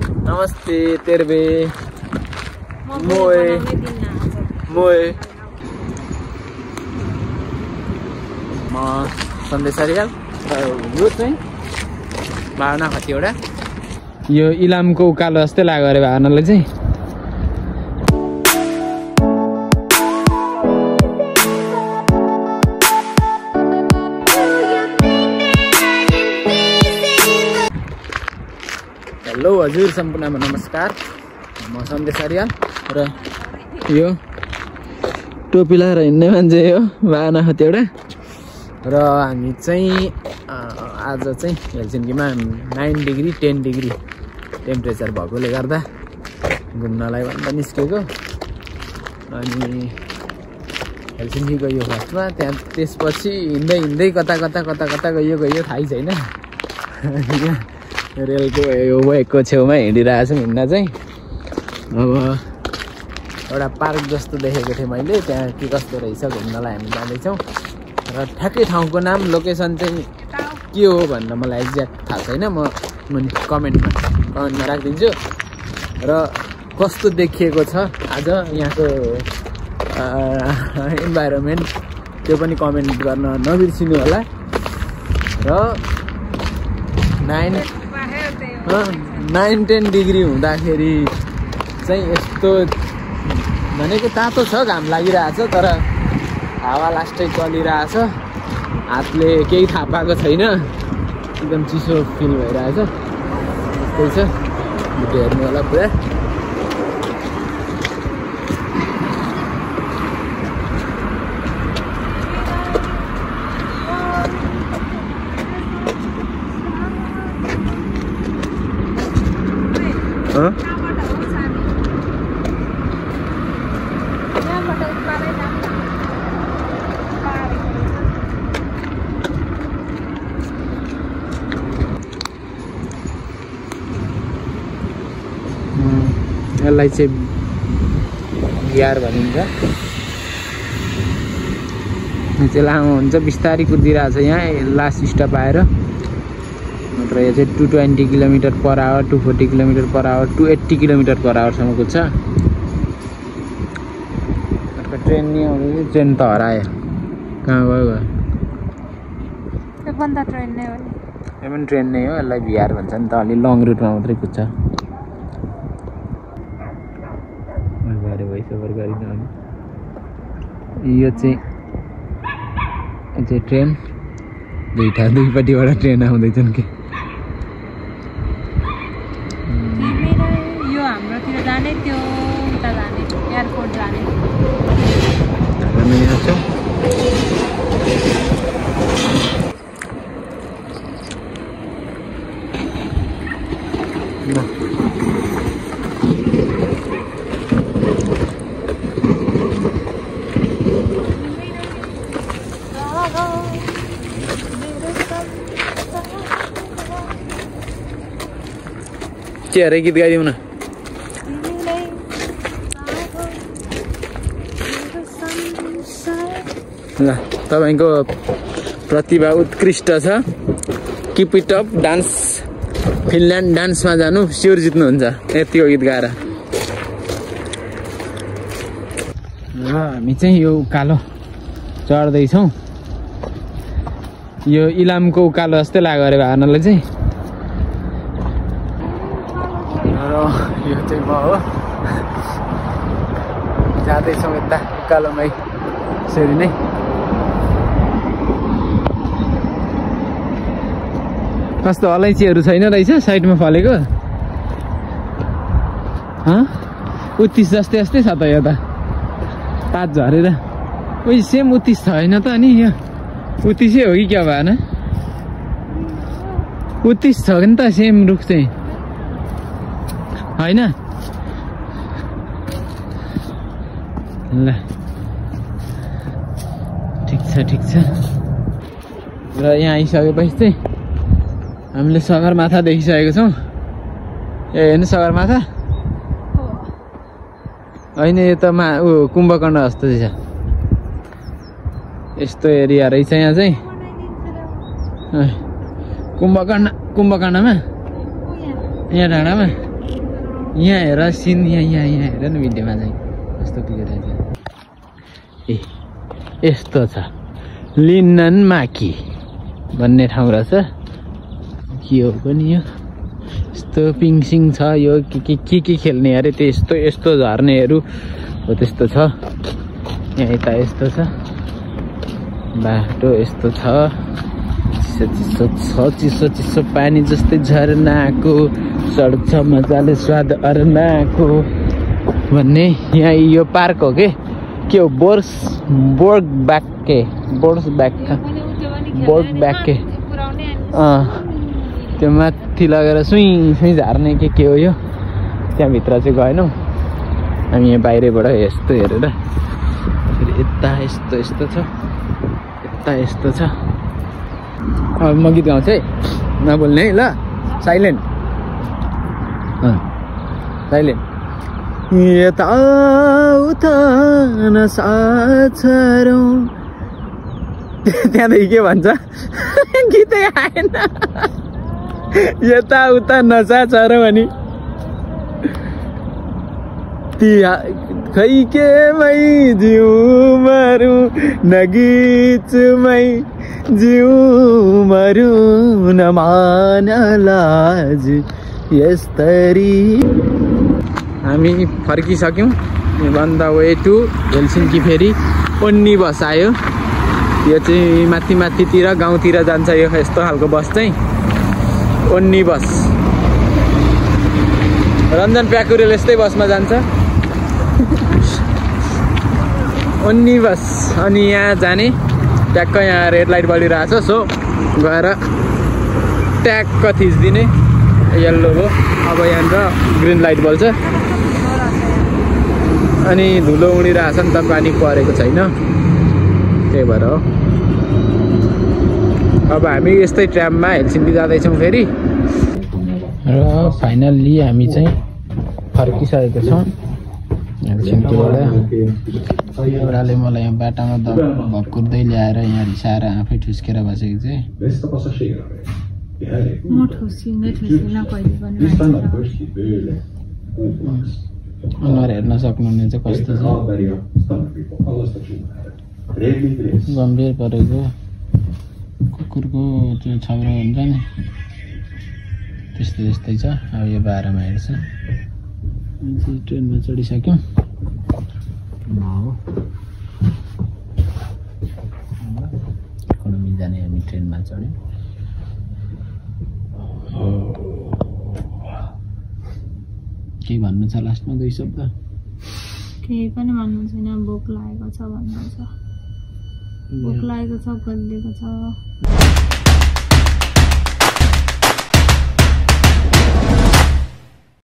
नमस्ते तेरबे मोए मोए म सन्देश रियाल यो चाहिँ भावना खतिवटा यो इलामको उकालो जस्तै लाग्यो अरे भावनालाई चाहिँ हेलो हजुर सम्पूर्णमा नमस्कार म सन्देश रियाल र यो टोपी लगाएर हिँड्ने मान्छे हो भावना खतिवटा र हामी चाहिँ आज चाहिँ हेलसिन्कीमा 9 डिग्री 10 डिग्री टेम्परेचर भएकोले गर्दा घुम्नलाई भन्दा निस्केको अनि हेलसिन्की गयो फर्स्टमा त्यहाँ त्यसपछि हिँड्दै कता गयो थाहै छैन रेलको यो वेकको छेउमा हिँडिरहेको छौँ हिँड्दा चाहिँ अब एउटा पार्क जस्तो देखेको थिएँ मैले त्यहाँ के कस्तो रहेछ घुम्नलाई हामी जाँदैछौँ र ठ्याक्कै ठाउँको नाम लोकेसन चाहिँ के हो भनेर मलाई एक्ज्याक्ट थाहा छैन म कमेन्टमा राखिदिन्छु र कस्तो देखिएको छ आज यहाँको इन्भाइरोमेन्ट त्यो पनि कमेन्ट गर्न नबिर्सिनु होला र 9-10 डिग्री हुँदाखेरि चाहिँ यस्तो भनेको तातो छ घाम लागिरहेछ तर हावा लास्टै चलिरहेछ हातले केही थाहा पाएको छैन एकदम चिसो फिल भइरहेछ त्यस्तै छ भिडियो हेर्नु होला पुरा यसलाई चाहिँ बिहार भनिन्छ चाहिँ लामो हुन्छ बिस्तारै कुदिरहेको छ यहाँ लास्ट स्टप आएर नत्र यो चाहिँ 220 kilometre per hour 240 kilometre per hour 280 kilometre per आवरसम्म कुद्छ ट्रेन नि आउँदै ट्रेन त हरायो कहाँ गयो यो पनि ट्रेन नै हो यसलाई बिहार भन्छ नि त अलि लङ रुटमा मात्रै कुद्छ यो चाहिँ ट्रेन दुईपट्टिबाट ट्रेन आउँदैछन् कि यो हाम्रोतिर जाने त्यो उता जाने एयरपोर्ट जाने के अरे गीत गाइदिउँ न ल तपाईको प्रतिभा उत्कृष्ट छ keep it up dance Finland डान्समा जानु स्योर जित्नुहुन्छ यतिको गीत गाएर ल हामी चाहिँ यो उकालो चढ्दैछौँ यो इलामको उकालो जस्तै लाग्यो अरे भावनालाई चाहिँ यो चाहिँ म हो जाँदैछौँ यता उकालोमै यसरी नै कस्तो अलैँचीहरू छैन रहेछ साइडमा फलेको उत्तिस जस्तै छ त यो त पात झरेर उयो सेम उत्तिस छैन त अनि यो उत्तिसै हो कि क्या भएन उत्तिस छ नि त सेम रुख चाहिँ होइन ल ठिक छ र यहाँ आइसकेपछि चाहिँ हामीले सगरमाथा देखिसकेको छौँ ए हेर्नु सगरमाथा होइन यो त कुम्भकर्ण जस्तो छ यस्तो एरिया रहेछ यहाँ चाहिँ कुम्भकर्णमा यहाँ डाँडामा यहाँ हेर सिन यहाँ हेर न भिडियोमा चाहिँ कस्तो क्लियर आइछ ए यस्तो छ लिनन माकी भन्ने ठाउँ रहेछ के हो पनि यो यस्तो पिङसिङ छ यो के खेल्ने अरे त्यस्तो यस्तो झर्नेहरू हो त्यस्तो छ यहाँ यता यस्तो छ बाटो यस्तो छ चिसो पानी जस्तै झरनाको चढ्छ मजाले स्वाद अरनाको भन्ने यहाँ यो पार्क हो के हो बोर्ड ब्याके त्यो माथि लगेर सुई झार्ने के हो यो त्यहाँभित्र चाहिँ गएनौँ हामी यहाँ बाहिरबाट यस्तो हेरेर फेरि यता यस्तो छ यता यस्तो छ अब म गीत गाउँछु है नबोल्ने है ल साइलेन्ट यता उता नसाछरौँ त्यहाँदेखि के भन्छ गीतै आएन यता उता नसाछरौँ अनि खै के मै जिउ मरु नगीचमै जिउ मरु नमान लाज यस्तरी हामी फर्किसक्यौँ अन द वे टु हेलसिन्की फेरि ओन्नी बस आयो यो चाहिँ माथितिर गाउँतिर जान्छ यो यस्तो खालको बस चाहिँ ओन्नी बस रञ्जन प्याकुरेल यस्तै बसमा जान्छ ओन्नी बस अनि यहाँ जाने ट्याक्क यहाँ रेड लाइट बलिरहेछ सो गएर ट्याक्क थिचिदिने येल्लो हो अब यहाँनिर ग्रिन लाइट बल्छ अनि धुलो उडिरहेछ नि त पानी परेको छैन त्यही भएर हो अब हामी यस्तै ट्राममा हेलसिन्की जाँदैछौँ फेरि र फाइनल्ली हामी चाहिँ फर्किसकेको छौँ हेलसिन्कीबाट एउटाले मलाई यहाँ बाटामा भक्कुर्दै ल्याएर यहाँ रिसाएर आफै ठुस्केर बसेको चाहिँ म ठुसिँदै ठुसिँदैन कहिले पनि अनुहार हेर्न सक्नुहुने चाहिँ कस्तो छ गम्भीर परेको कुकुरको त्यो छाउरा हुन्छ नि त्यस्तै छ अब यो बाह्रमा हेर्छ ट्रेनमा चढिसक्यौँ इकोनोमी जाने हामी ट्रेनमा चढ्यौँ केही भन्नु छ लास्टमा 2 शब्द केही पनि भन्नु छैन भोक लागेको छ भन्नु छ भोक लागेको छ गलिएको छ